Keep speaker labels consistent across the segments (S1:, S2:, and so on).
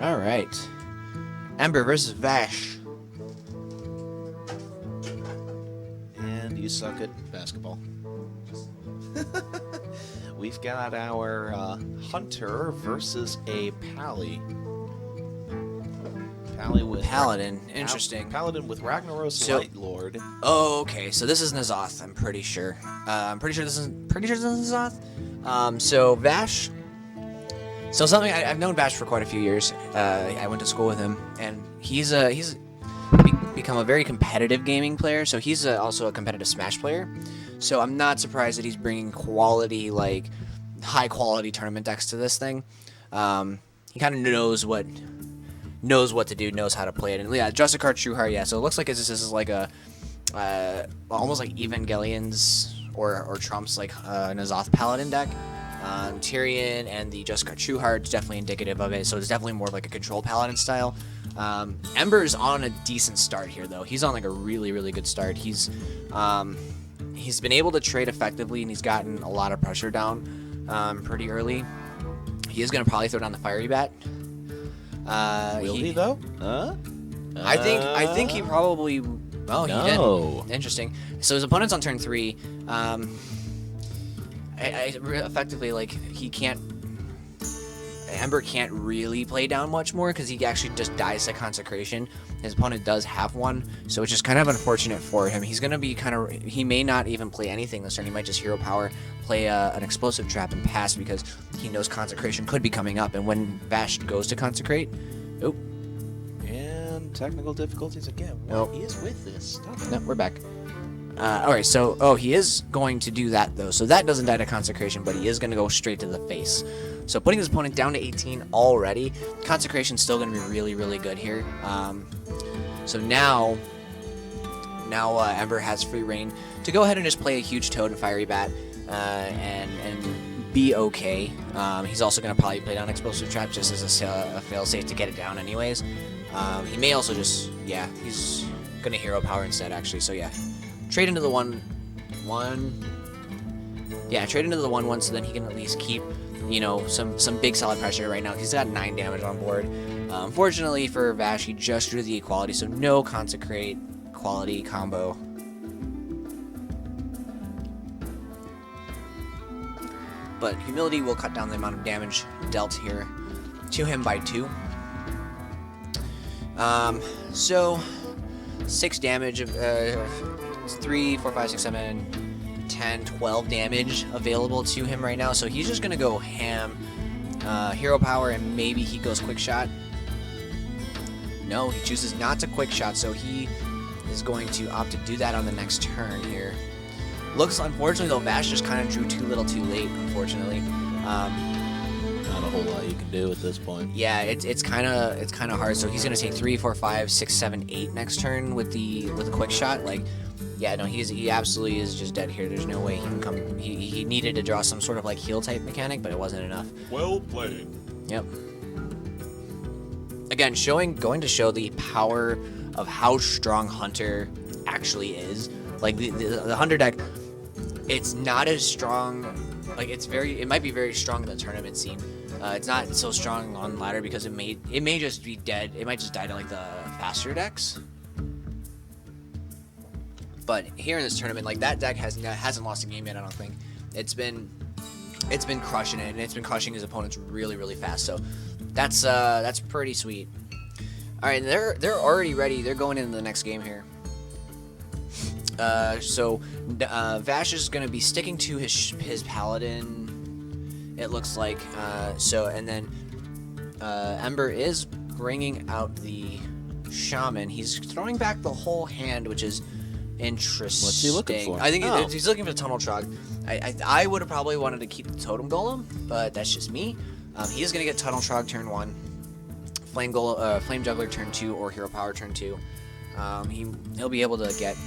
S1: All right. Ember versus Vash.
S2: And you suck at basketball. We've got our Hunter versus a Pally. Pally with
S1: Paladin. Interesting.
S2: Paladin with Ragnaros
S1: So-
S2: Light Lord.
S1: Oh, okay. So this is Nazoth. I'm pretty sure. I'm pretty sure this is Nazoth. So Vash. So something I've known Vash for quite a few years. I went to school with him, and he's become a very competitive gaming player. So he's also a competitive Smash player. So I'm not surprised that he's bringing quality, like high quality tournament decks to this thing. He kind of knows what to do, knows how to play it, and yeah, Justicar Trueheart. Yeah, so it looks like this is like a almost like Evangelion's or Trump's like Nazoth Paladin deck. Tyrion and the Justicar Trueheart is definitely indicative of it, so it's definitely more of like a control Paladin style. Ember's on a decent start here, though. He's on like a really, really good start. He's been able to trade effectively, and he's gotten a lot of pressure down pretty early. He is going to probably throw down the Fiery Bat.
S2: Will he though?
S1: I think he probably. Oh,
S2: No.
S1: he didn't. Interesting. So his opponent's on turn 3. Effectively, like, he can't. Ember can't really play down much more because he actually just dies to Consecration. His opponent does have one, so it's just kind of unfortunate for him. He's gonna be he may not even play anything this turn. He might just Hero Power, play an Explosive Trap, and pass because he knows Consecration could be coming up. And when Vash goes to Consecrate,
S2: And technical difficulties again.
S1: Nope.
S2: What is with this stuff?
S1: no, we're back. Alright, so he is going to do that, though. So that doesn't die to Consecration, but he is going to go straight to the face. So putting his opponent down to 18 already. Consecration's still going to be really, really good here. So now Ember has free reign to go ahead and just play a huge Toad and Fiery Bat and be okay. He's also going to probably play down Explosive Trap just as a failsafe to get it down anyways. He may also just, he's going to Hero Power instead, actually. So yeah. Trade into the 1-1. Yeah, trade into the 1-1 so then he can at least keep, some big solid pressure right now. He's got 9 damage on board. Unfortunately for Vash, he just drew the equality, so no Consecrate quality combo. But Humility will cut down the amount of damage dealt here to him by 2. So 6 damage of 3, 4, 5, 6, 7, 10, 12 damage available to him right now. So he's just going to go ham, Hero Power, and maybe he goes Quick Shot. No, he chooses not to Quick Shot, so he is going to opt to do that on the next turn here. Looks, unfortunately, though, Vash just kind of drew too little too late, unfortunately.
S2: Not a whole lot you can do at this point.
S1: Yeah, it's kind of hard. So he's gonna take 3, 4, 5, 6, 7, 8 next turn with the Quick Shot. Like, yeah, no, he absolutely is just dead here. There's no way he can come. He needed to draw some sort of like heal type mechanic, but it wasn't enough.
S2: Well played.
S1: Yep. Again, going to show the power of how strong Hunter actually is. Like the Hunter deck, it's not as strong. Like it might be very strong in the tournament scene. It's not so strong on ladder because it may just be dead. It might just die to like the faster decks. But here in this tournament, like that deck hasn't lost a game yet. I don't think. It's been crushing it, and it's been crushing his opponents really, really fast. So that's pretty sweet. All right, they're already ready. They're going into the next game here. So Vash is going to be sticking to his Paladin, it looks like. And then Ember is bringing out the Shaman. He's throwing back the whole hand, which is interesting.
S2: What's he looking for?
S1: I think he's looking for the Tunnel Trog. I would have probably wanted to keep the Totem Golem, but that's just me. He is going to get Tunnel Trog turn 1, Flame Juggler turn 2, or Hero Power turn 2. He'll be able to get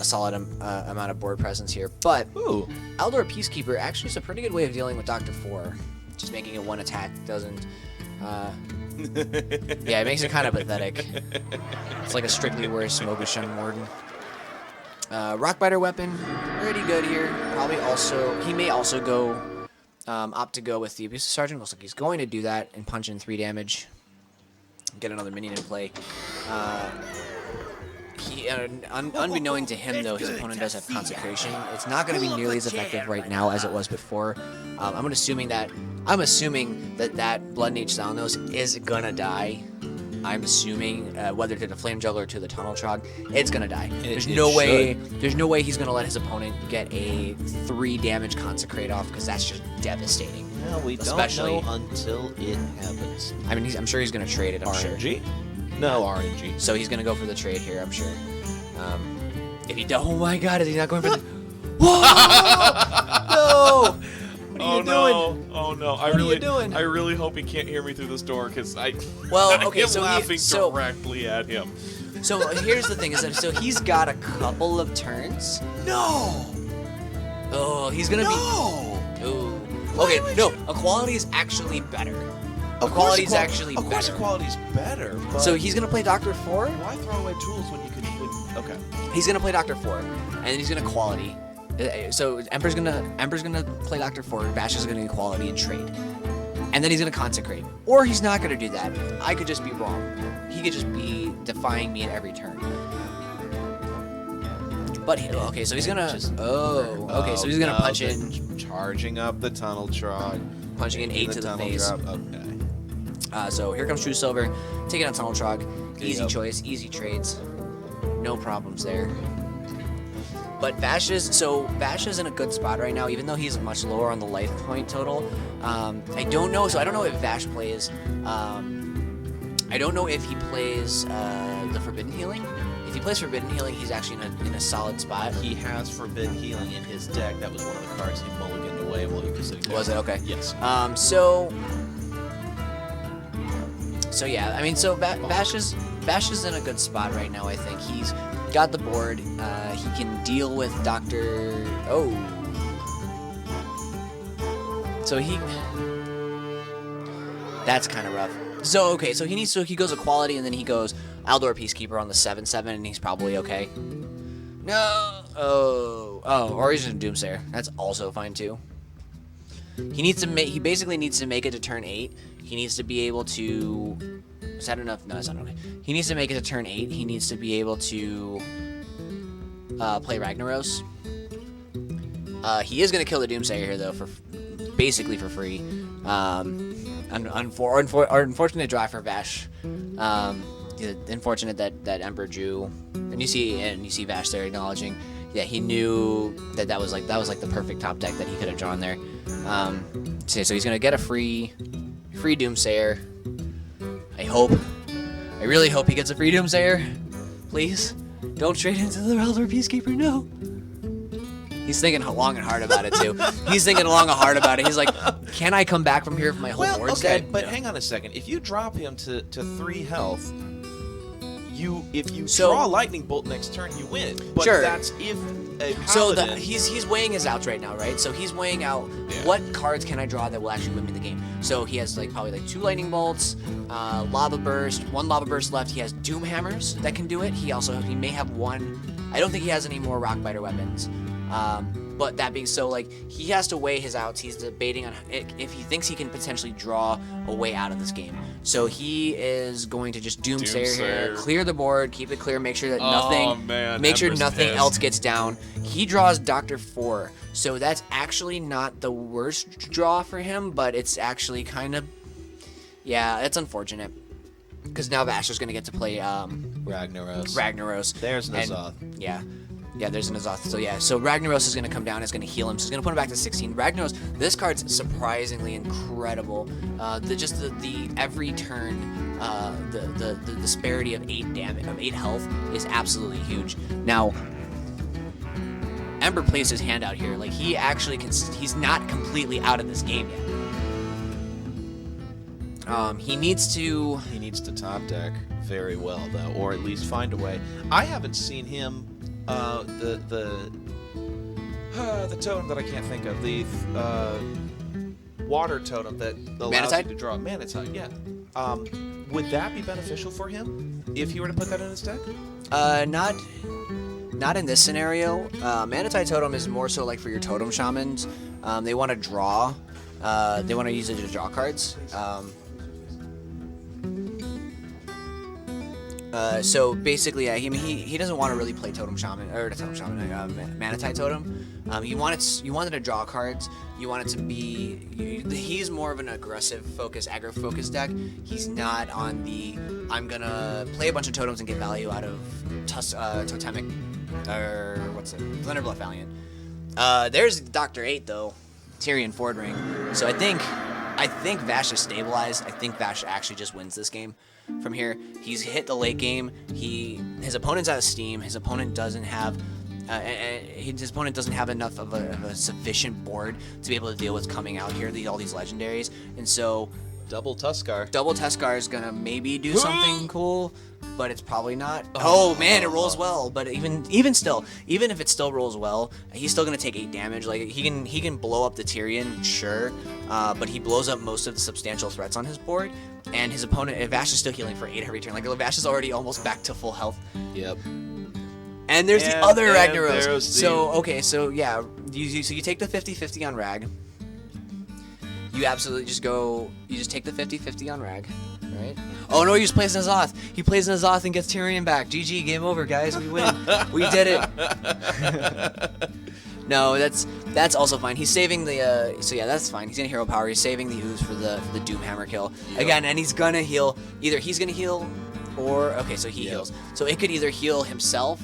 S1: a solid amount of board presence here. But Eldor Peacekeeper actually is a pretty good way of dealing with Dr. 4. Just making it one attack doesn't... yeah, it makes it kind of pathetic. It's like a strictly worse Mogushun Warden. Rockbiter weapon, pretty good here. He may also go opt to go with the Abusive Sergeant. Looks like he's going to do that and punch in 3 damage. get another minion in play. Unbeknown to him, though, his opponent does have Consecration. It's not going to be nearly as effective right now as it was before. I'm assuming that Blood Mage Xalanos is gonna die. I'm assuming whether to the Flame Juggler or to the Tunnel Trog, it's gonna die. There's no way he's gonna let his opponent get a 3 damage Consecrate off, because that's just devastating.
S2: Well, we don't know until it happens.
S1: I mean, I'm sure he's gonna trade it. I'm
S2: RNG?
S1: sure.
S2: No RNG.
S1: So he's gonna go for the trade here. I'm sure. If he don't, oh my God, is he not going for the? Whoa! No! What are you doing?
S2: Oh no!
S1: What are you doing?
S2: I really hope he can't hear me through this door, because I'm laughing directly at him.
S1: So here's the thing: is that he's got a couple of turns.
S2: No.
S1: Oh, he's gonna be. Ooh. Okay, no. Equality is actually better. Equality is actually better.
S2: Of course, equality's better. But
S1: So he's gonna play Dr. 4.
S2: why throw away tools when you can? Okay.
S1: He's gonna play Dr. 4, and then he's gonna quality. So Ember's gonna play Dr. 4. Vash is gonna equality and trade, and then he's gonna consecrate. Or he's not gonna do that. I could just be wrong. He could just be defying me at every turn. But okay, so he's gonna. Okay, so he's gonna punch in,
S2: charging up the Tunnel Trog,
S1: punching in 8 to the face.
S2: Okay.
S1: So here comes True Silver, taking on Tunnel Trog. Easy choice, easy trades, no problems there. But Vash is in a good spot right now, even though he's much lower on the life point total. I don't know if Vash plays. I don't know if he plays the Forbidden Healing. If he plays Forbidden Healing, he's actually in a solid spot.
S2: He has Forbidden Healing in his deck. That was one of the cards he mulliganed away while he was sitting there.
S1: Was it? Okay.
S2: Yes.
S1: So yeah, I mean, so Vash is in a good spot right now. I think he's got the board. He can deal with Dr. Oh. So that's kind of rough. So okay, so he goes Equality, and then he goes Aldor Peacekeeper on the 7/7, and he's probably okay. No. Or he's in Doomsayer. That's also fine too. He basically needs to make it to turn 8. He needs to be able to. Is that enough? No, that's not okay. He needs to make it to turn 8. He needs to be able to play Ragnaros. He is gonna kill the Doomsayer here though, basically for free. Unfortunate draw for Vash. Unfortunate that Ember drew, and you see Vash there acknowledging. Yeah, he knew that was like the perfect top deck that he could have drawn there. So he's gonna get a free Doomsayer. I really hope he gets a free Doomsayer. Please, don't trade into the Eldar Peacekeeper. No. He's thinking long and hard about it too. He's thinking long and hard about it. He's like, can I come back from here if my whole board's dead?
S2: But hang on a second. If you drop him to 3 health, if you
S1: So-
S2: draw a Lightning Bolt next turn, you win. But
S1: Sure.
S2: that's if a
S1: So
S2: Paladin...
S1: he's weighing his outs right now, right? So he's weighing out what cards can I draw that will actually win me the game. So he has probably 2 Lightning Bolts, Lava Burst, 1 Lava Burst left. He has Doom Hammers that can do it. He may have 1. I don't think he has any more Rockbiter weapons. But that being so, he has to weigh his outs. He's debating on if he thinks he can potentially draw a way out of this game. So he is going to just Doomsayer here, clear the board, keep it clear, make sure that nothing else gets down. He draws Dr. 4, so that's actually not the worst draw for him, but it's actually kind of, yeah, it's unfortunate. Because now Vash is going to get to play Ragnaros.
S2: There's N'Zoth.
S1: Yeah, there's an Azoth. So Ragnaros is going to come down. It's going to heal him. So he's going to put him back to 16. Ragnaros, this card's surprisingly incredible. The every turn, the disparity of 8 damage, of 8 health is absolutely huge. Now, Ember plays his hand out here. He actually he's not completely out of this game yet. He needs to
S2: top deck very well though, or at least find a way. I haven't seen him. The totem that I can't think of, the water totem that allows you to draw Manatide. Yeah. Would that be beneficial for him if he were to put that in his deck?
S1: Not in this scenario. Manatide totem is more so for your totem shamans. They want to draw. They want to use it to draw cards. So basically, yeah, he doesn't want to really play Totem Shaman or Totem Shaman, Manatite Totem. You wanted to draw cards. You want it to be. He's more of an aggressive focus, aggro focus deck. He's not on the. I'm gonna play a bunch of totems and get value out of Totemic, or what's it? Thunderbluff Valiant. There's Dr. 8 though, Tyrion Ford Ring. So I think Vash is stabilized. I think Vash actually just wins this game. From here, he's hit the late game. His opponent's out of steam. His opponent doesn't have enough of a sufficient board to be able to deal with coming out here. All these legendaries, and so
S2: Double Tuskar.
S1: Double Tuskar is gonna maybe do something cool, but it's probably not. Oh man, it rolls well. But even still, even if it still rolls well, he's still gonna take 8 damage. Like he can blow up the Tyrion, sure, but he blows up most of the substantial threats on his board. And his opponent, Vash is still healing for 8 every turn. Like Vash is already almost back to full health.
S2: Yep.
S1: And there's the other Ragnaros.
S2: So
S1: yeah, you take the 50-50 on Rag. You absolutely just take the 50-50 on Rag, right? Oh no, he just plays N'Zoth. He plays N'Zoth and gets Tyrion back. GG, game over, guys. We win. We did it. No, that's also fine. He's saving the so yeah, that's fine. He's gonna hero power. He's saving the ooze for the Doomhammer kill. Yep. Again, and he's gonna heal. Either he's gonna heal, or okay, so he heals. So it could either heal himself.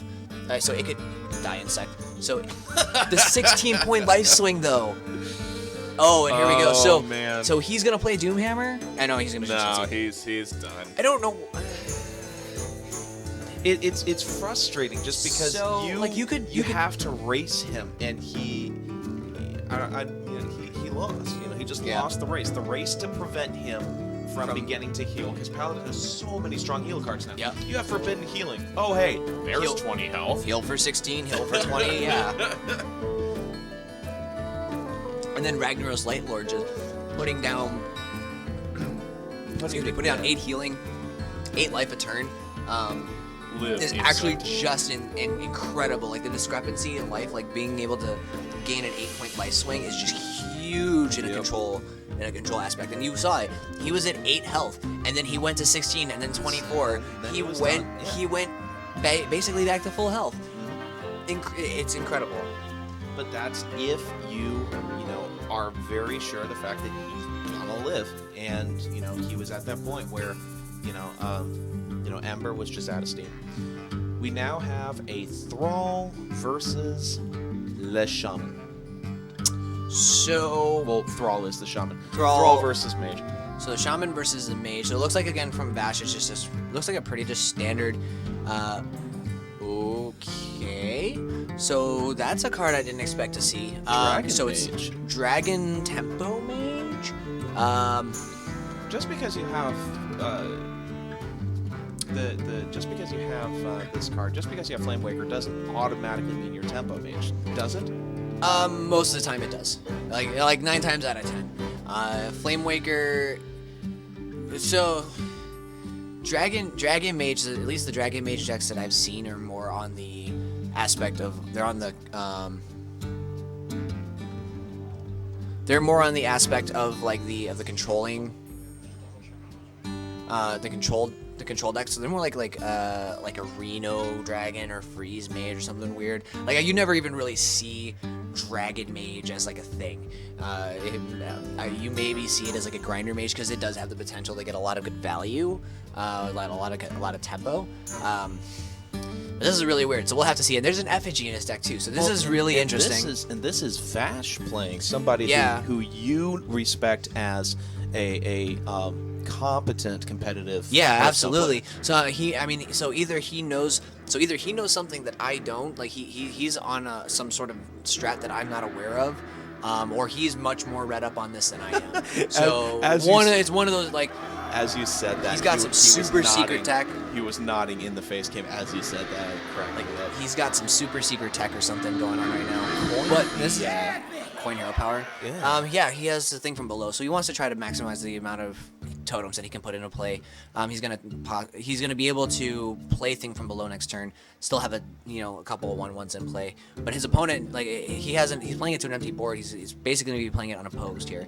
S1: So it could die insect. So the 16-point life swing though. Oh, and here we go. So
S2: man.
S1: So he's gonna play Doomhammer. I know he's gonna.
S2: No, he's done.
S1: I don't know.
S2: It's frustrating just because you have to race him, and he lost. You know, he just lost the race. The race to prevent him from beginning to heal, because Paladin has so many strong heal cards now.
S1: Yeah.
S2: You have Forbidden Healing. Oh hey, there's 20 health.
S1: Heal for 16. Heal for 20. Yeah. And then Ragnaros Lightlord just putting down 8 healing, 8 life a turn. Is actually just incredible. Like the discrepancy in life, like being able to gain an 8-point life swing is just huge in a control aspect. And you saw it. He was at 8 health, and then he went to 16, and then 24. He went basically back to full health. It's incredible.
S2: But that's if you are very sure of the fact that he's gonna live, and he was at that point where Ember was just out of steam. We now have a Thrall versus Le Shaman.
S1: So
S2: well, Thrall is the Shaman.
S1: Thrall
S2: versus Mage.
S1: So the Shaman versus the Mage. So it looks like, again, from Vash, it's just looks like a pretty just standard. Okay. So that's a card I didn't expect to see.
S2: Dragon
S1: Mage.
S2: It's
S1: Dragon Tempo Mage.
S2: Just because you have just because you have this card, just because you have Flamewaker doesn't automatically mean you're Tempo Mage, does it?
S1: Most of the time it does. Like 9 times out of 10. Flamewaker. So Dragon Mage, at least the Dragon Mage decks that I've seen, are more on the aspect of they're more on the aspect of like the controlling the control deck. So they're more like a Reno Dragon or Freeze Mage or something weird. Like you never even really see Dragon Mage as like a thing. You maybe see it as like a Grinder Mage because it does have the potential to get a lot of good value, a lot of tempo. But this is really weird, so we'll have to see it. There's an effigy in his deck too, so this is really interesting.
S2: This is Vash playing somebody who you respect as a competent competitive.
S1: Yeah, absolutely. So either he knows something that I don't. Like he's on some sort of strat that I'm not aware of. Or he's much more read up on this than I am. So it's one of those, like,
S2: as you said that,
S1: he's got some super secret tech.
S2: He was nodding in the face cam as you said that.
S1: Like, he's got some super secret tech or something going on right now. But this is coin hero power. Yeah. He has the thing from below, so he wants to try to maximize the amount of totems that he can put into play. He's gonna be able to play thing from below next turn. Still have a couple of 1/1s in play, but his opponent, like, he's playing it to an empty board. He's basically gonna be playing it unopposed here.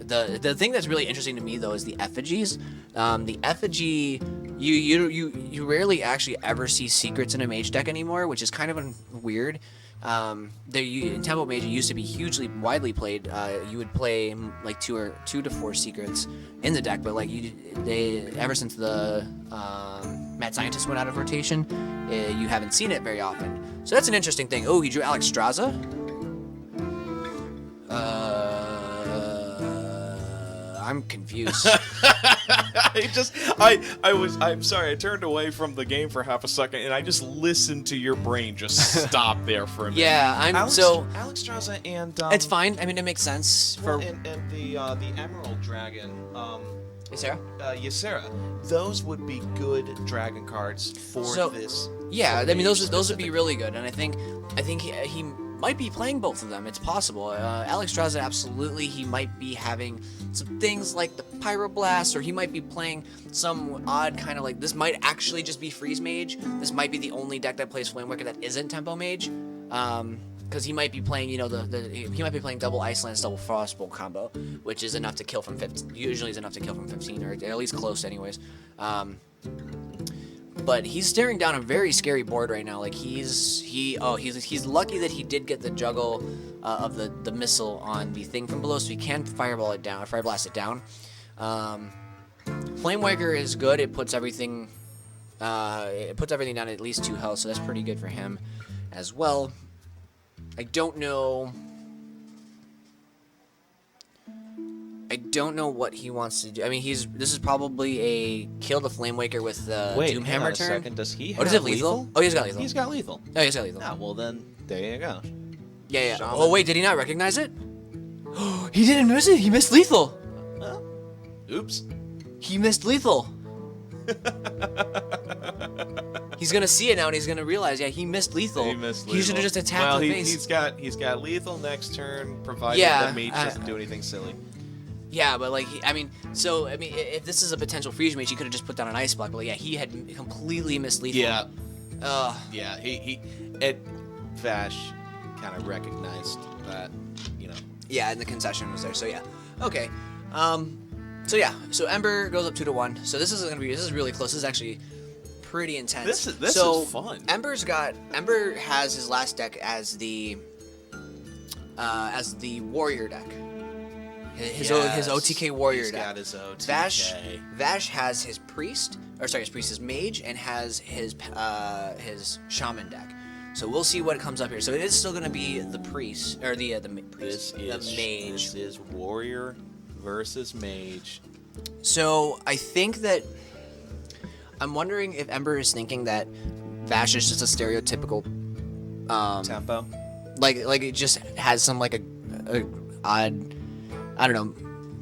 S1: The thing that's really interesting to me though is the effigies. The effigy You rarely actually ever see secrets in a mage deck anymore, which is kind of weird. In Tempo Mage, it used to be hugely widely played. You would play like two to four secrets in the deck, but like ever since the Mad Scientist went out of rotation, you haven't seen it very often. So that's an interesting thing. Oh, he drew Alex Straza. I'm confused.
S2: I'm sorry, I turned away from the game for half a second and I just listened to your brain just stop there for a minute.
S1: Yeah,
S2: Alex Straza and
S1: it's fine. I mean, it makes sense for
S2: and the Emerald Dragon,
S1: Ysera?
S2: Ysera. Those would be good dragon cards for this.
S1: Yeah, I mean those would be really good, and I think he might be playing both of them. It's possible. Alex Straza, absolutely, he might be having some things like the Pyroblast, or he might be playing some odd kind of like, this might actually just be Freeze Mage. This might be the only deck that plays Flamewaker that isn't Tempo Mage. Because he might be playing, he might be playing double Ice Lance, double Frostbolt combo, which is enough to kill from 15. Usually is enough to kill from 15, or at least close, anyways. But he's staring down a very scary board right now. Like he's lucky that he did get the juggle of the missile on the thing from below, so he can fireblast it down. Flamewaker is good. It puts everything down at least 2 health, so that's pretty good for him as well. I don't know what he wants to do. I mean, this is probably a kill the Flamewaker with the Doomhammer turn.
S2: Second. Does he have
S1: does it lethal? Oh, he's got lethal.
S2: He's got lethal.
S1: Oh, he's got lethal.
S2: Ah, well then, there you go.
S1: Yeah.
S2: Shaman.
S1: Oh, wait, did he not recognize it? He didn't miss it. He missed lethal.
S2: Oops.
S1: He missed lethal. He's gonna see it now, and he's gonna realize, yeah, he missed lethal. He should have just attacked the face.
S2: He's got lethal next turn, provided the mage doesn't do anything silly.
S1: Yeah, but like, if this is a potential freeze mage, he could have just put down an ice block. But yeah, he had completely missed lethal.
S2: Yeah. Yeah. He Vash kind of recognized that,
S1: Yeah, and the concession was there. So yeah. Okay. So Ember goes up 2-1. So this is really close. This is actually pretty intense.
S2: This is fun.
S1: Ember has his last deck as the warrior deck. His OTK warrior deck.
S2: Got his OTK.
S1: Vash has his priest, his mage, and has his shaman deck. So we'll see what comes up here. So it is still going to be the priest, or the mage.
S2: This is warrior versus mage.
S1: So I think that I'm wondering if Ember is thinking that Vash is just a stereotypical
S2: tempo.
S1: Like it just has some like a odd, I don't know.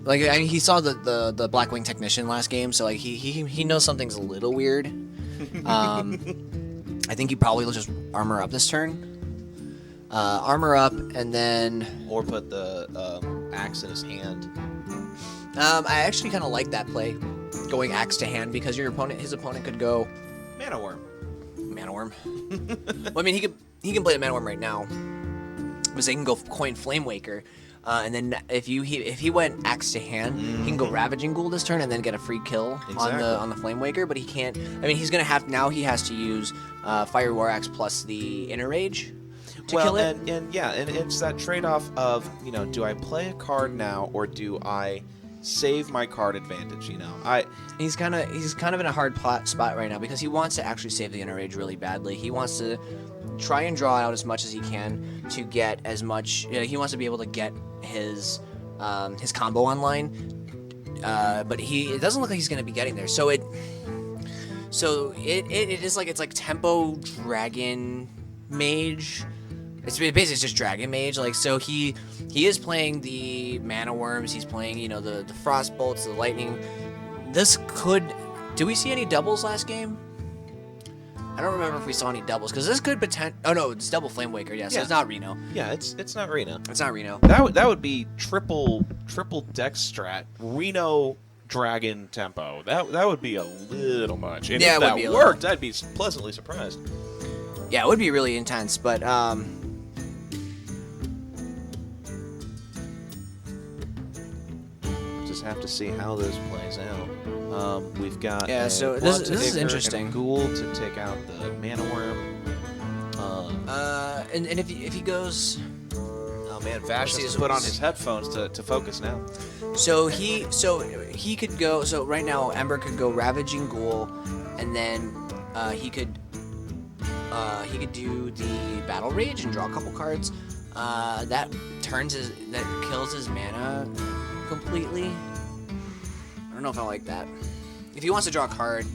S1: Like, I mean, he saw the Blackwing Technician last game, so like he knows something's a little weird. I think he probably will just armor up this turn. Armor up, and then...
S2: Or put the axe in his hand.
S1: I actually kind of like that play, going axe to hand, because his opponent could go...
S2: Mana Worm.
S1: Well, I mean, he can play the Mana Worm right now, because they can go coin Flamewaker. And then if he went axe to hand, he can go Ravaging Ghoul this turn and then get a free kill on the Flamewaker. But he can't. I mean, he has to use Fire War Axe plus the Inner Rage to kill it.
S2: And it's that trade-off of, do I play a card now or do I save my card advantage?
S1: He's kind of in a hard spot right now because he wants to actually save the Inner Rage really badly. He wants to try and draw out as much as he can to get as much. He wants to be able to get his combo online, but it doesn't look like he's going to be getting there. So it is like, it's like tempo dragon mage. It's basically just dragon mage. Like, so he is playing the mana worms. He's playing the frost bolts, the lightning. This could. Do we see any doubles last game? I don't remember if we saw any doubles, because this could oh no, it's double Flamewaker, so it's not Reno.
S2: Yeah, it's not Reno.
S1: It's not Reno.
S2: That would be triple deck strat. Reno Dragon Tempo. That would be a little much. And if that worked, I'd be pleasantly surprised.
S1: Yeah, it would be really intense, but
S2: just have to see how this plays out. We've got
S1: so
S2: Blood
S1: this
S2: to
S1: is
S2: Ichor
S1: interesting.
S2: and Ghoul to take out the Mana Worm.
S1: And if he goes,
S2: Oh man, Vash has to put on his headphones to focus now.
S1: so he could go. So right now, Ember could go Ravaging Ghoul, and then he could do the Battle Rage and draw a couple cards. That kills his mana completely. I don't know if I like that. If he wants to draw a card,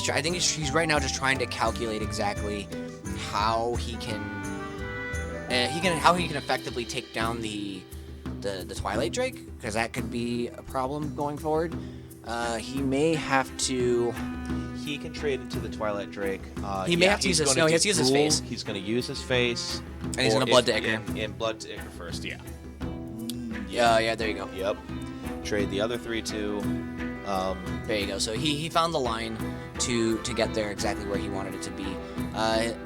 S1: I think he's right now just trying to calculate exactly how he can effectively take down the Twilight Drake, because that could be a problem going forward. He may have to.
S2: He can trade into the Twilight Drake.
S1: He may have to use his. No, he has to use his face.
S2: He's going to use his face.
S1: And he's going to Blood to Ichor.
S2: In Blood to Ichor first, yeah.
S1: Yeah, there you go.
S2: Yep. Trade the other 3/2.
S1: There you go. So he found the line to get there exactly where he wanted it to be.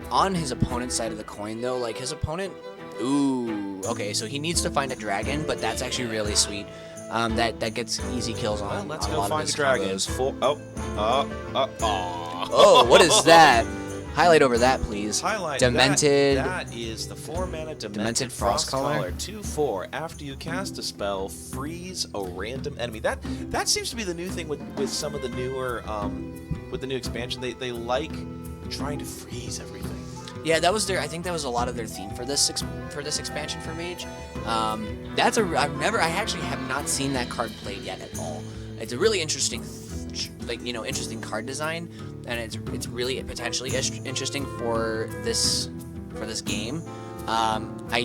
S1: On his opponent's side of the coin, though, like his opponent. Ooh. Okay, so he needs to find a dragon, but that's actually really sweet. That gets easy kills on.
S2: Well, let's
S1: on
S2: go
S1: a lot
S2: find
S1: of his
S2: the dragons.
S1: Oh, what is that? Highlight over that, please.
S2: Highlight
S1: Demented.
S2: That is the 4-mana Demented
S1: Frostcaller.
S2: 2/4. After you cast a spell, freeze a random enemy. That seems to be the new thing with some of the newer with the new expansion. They like trying to freeze everything.
S1: Yeah, that was I think that was a lot of their theme for this expansion for Mage. I actually have not seen that card played yet at all. It's a really interesting, interesting card design, and it's really potentially interesting for this game. I've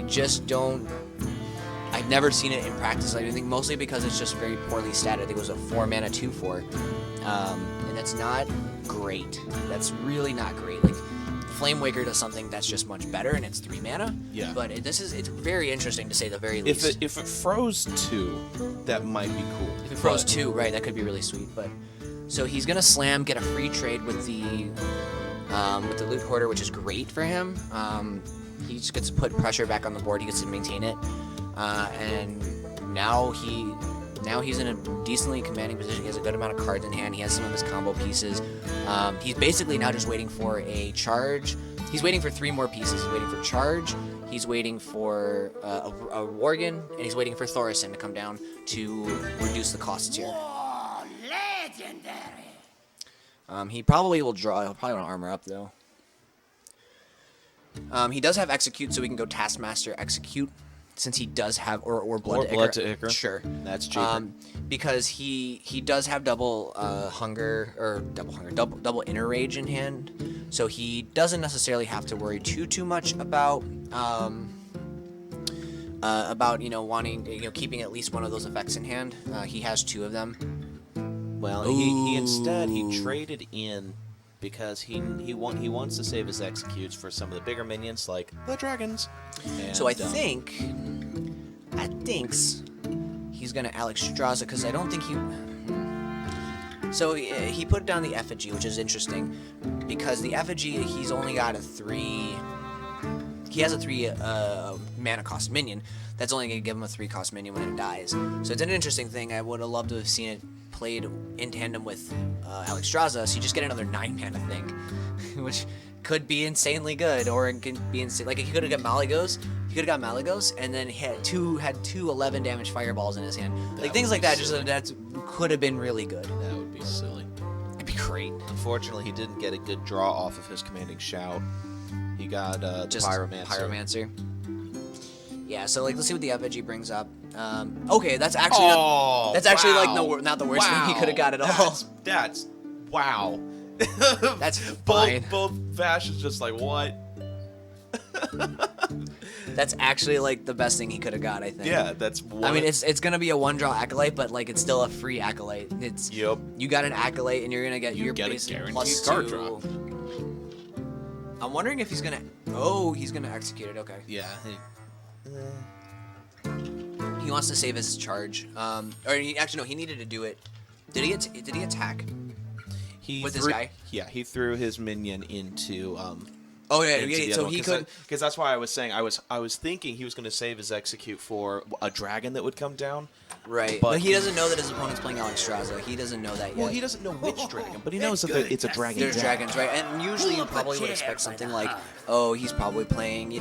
S1: never seen it in practice. I think mostly because it's just very poorly statted. I think it was a 4-mana 2/4, and that's not great. That's really not great. Like, Flame Waker does something that's just much better, and it's 3 mana.
S2: Yeah.
S1: But it's very interesting to say the very least.
S2: If it froze 2, that might be cool.
S1: If it froze 2, right, that could be really sweet. But so he's gonna slam, get a free trade with the Loot Hoarder, which is great for him. He just gets to put pressure back on the board. He gets to maintain it, and now he's in a decently commanding position. He has a good amount of cards in hand. He has some of his combo pieces. He's basically now just waiting for a charge. He's waiting for 3 more pieces. He's waiting for charge. He's waiting for a Worgen, and he's waiting for Thaurissan to come down to reduce the costs here.
S3: Oh, legendary!
S1: He probably will draw. He'll probably want to armor up though. He does have Execute, so we can go Taskmaster Execute. Since he does have or Blood
S2: to Ichor.
S1: Sure,
S2: That's cheaper.
S1: because he does have double double Inner Rage in hand, so he doesn't necessarily have to worry too much about wanting keeping at least one of those effects in hand. He has 2 of them.
S2: Well, he instead traded in because he wants to save his executes for some of the bigger minions like the dragons. And,
S1: So I think he's gonna Alexstrasza, because I don't think he. So he put down the Effigy, which is interesting because the Effigy, he's only got a 3. He has a 3 mana cost minion. That's only gonna give him a 3 cost minion when it dies. So it's an interesting thing. I would have loved to have seen it played in tandem with Alexstrasza, so you just get another 9 mana thing, which could be insanely good, or it could be insane. Like, he could have got Malygos. He could have got Malygos, and then he had two 11 damage fireballs in his hand. Like, things like that. Just that could have been really good.
S2: That would be silly.
S1: It'd be great.
S2: Unfortunately, he didn't get a good draw off of his commanding shout. He got
S1: Just
S2: Pyromancer.
S1: Pyromancer. Yeah. So like, let's see what the effigy brings up. Okay, that's actually not the worst thing he could have got at all.
S2: That's wow.
S1: That's fine.
S2: Both Vash is just like, what?
S1: That's actually like the best thing he could have got, I think.
S2: Yeah, that's one.
S1: I mean, it's gonna be a 1-draw acolyte, but like, it's still a free acolyte. It's
S2: Yep.
S1: You got an acolyte, and you're gonna get your
S2: get a
S1: basic
S2: guaranteed
S1: plus
S2: card
S1: 2.
S2: draw.
S1: I'm wondering if he's gonna. Oh, he's gonna execute it. Okay.
S2: Yeah.
S1: He wants to save his charge. Actually, no. He needed to do it. Did he attack?
S2: He
S1: With this
S2: threw,
S1: guy?
S2: Yeah, he threw his minion into
S1: Oh yeah,
S2: into the
S1: yeah.
S2: other
S1: So
S2: one,
S1: he could.
S2: because that's why I was saying I was thinking he was going to save his execute for a dragon that would come down.
S1: Right,
S2: But
S1: but he doesn't know that his opponent's playing Alexstrasza. He doesn't know that yet.
S2: Well, he doesn't know which dragon, but he knows that it's a dragon.
S1: There's
S2: deck.
S1: dragons, right? And usually you probably would expect something like, oh, he's probably playing,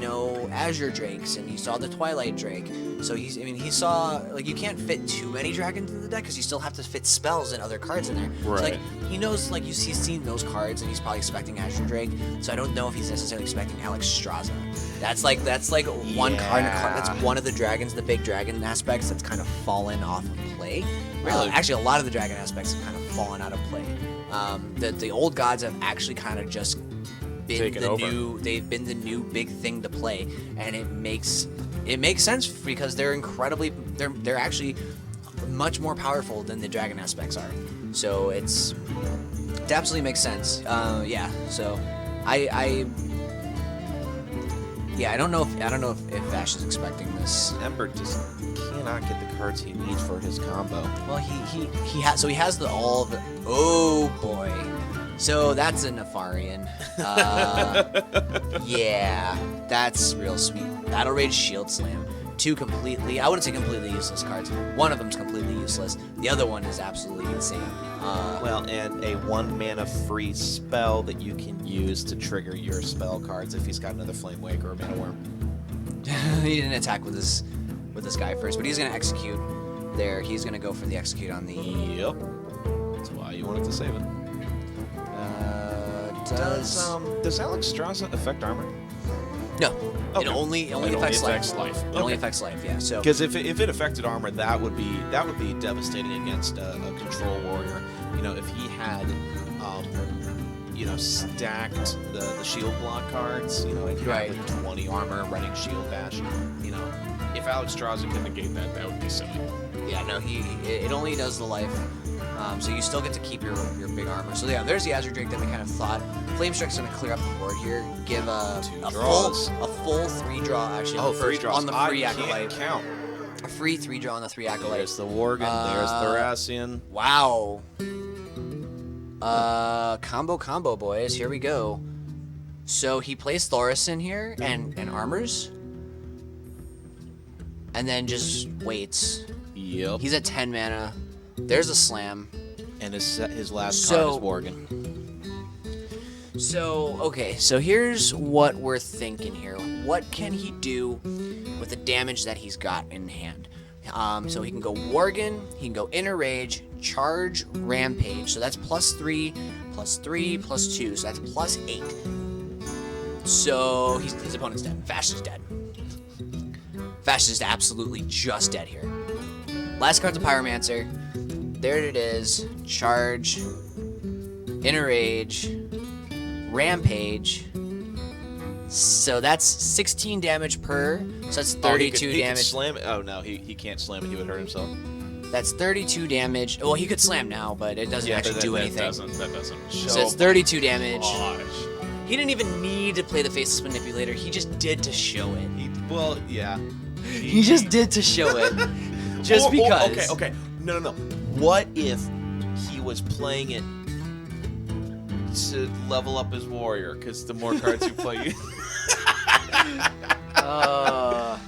S1: Azure Drakes, and he saw the Twilight Drake. So he saw, like, you can't fit too many dragons in the deck because you still have to fit spells and other cards in there.
S2: Right.
S1: So, like, he knows, like, he's seen those cards, and he's probably expecting Azure Drake. So I don't know if he's necessarily expecting Alexstrasza. That's like one card. That's one of the dragons, the big dragon aspects that's kind of fallen off of play.
S2: Really?
S1: Actually, a lot of the dragon aspects have kind of fallen out of play. The old gods have actually kind of just been
S2: Taken over.
S1: They've been the new big thing to play, and it makes sense because they're actually much more powerful than the dragon aspects are. So it absolutely makes sense. Yeah. So I don't know if Vash is expecting this.
S2: Ember just cannot get the cards he needs for his combo.
S1: Well, he has oh boy. So that's a Nefarian. Yeah, that's real sweet. Battle Rage Shield Slam. Two I wouldn't say completely useless cards. One of them's completely useless. The other one is absolutely insane.
S2: Well, and a 1 mana free spell that you can use to trigger your spell cards if he's got another Flame Wake or a Mana Worm.
S1: He didn't attack with this guy first, but he's gonna execute there. He's gonna go for the execute on the.
S2: Yep. That's why you wanted to save it. Does Alexstrasza affect armor?
S1: No.
S2: Okay.
S1: It only affects life. It only
S2: Okay.
S1: affects life. Yeah. So.
S2: Because if it affected armor, that would be devastating against a control warrior. If he had, stacked the shield block cards, and he
S1: Right.
S2: had the 20 armor running shield bash. If Alexstrasza could negate that, that would be silly.
S1: Yeah, no, it only does the life. So you still get to keep your big armor. So yeah, there's the Azure Drake that we kind of thought. Flame Strike's gonna clear up the board here, give a full 3-draw actually.
S2: Oh, 3 draws
S1: on the free
S2: I
S1: Acolyte.
S2: can't count.
S1: A free 3-draw on the 3 Acolyte.
S2: There's the Worgen. There's Thracian.
S1: Wow. Combo boys. Here we go. So he plays Thorison here and armors, and then just waits.
S2: Yep.
S1: He's at 10 mana. There's a slam.
S2: And his last card is Worgen.
S1: So, okay, so here's what we're thinking here. What can he do with the damage that he's got in hand? So he can go Worgen, he can go Inner Rage, Charge, Rampage. So that's +3, +3, +2. So that's +8. So his opponent's dead. Vash is dead. Vash is absolutely just dead here. Last card's a Pyromancer. There it is. Charge, Inner Rage, Rampage. So that's 16 damage per. So that's 32
S2: he
S1: damage.
S2: Could slam it. Oh no, he can't slam it. He would hurt himself.
S1: That's 32 damage. Well, he could slam now, but it doesn't actually do anything.
S2: That doesn't show.
S1: So it's 32 damage.
S2: Gosh.
S1: He didn't even need to play the Faceless Manipulator. He just did to show it.
S2: Yeah.
S1: He just did to show it. Just because.
S2: Okay. No. What if he was playing it to level up his warrior? Because the more cards you play, you.
S1: Well,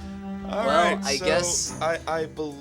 S2: All right,
S1: I
S2: so
S1: guess.
S2: I believe.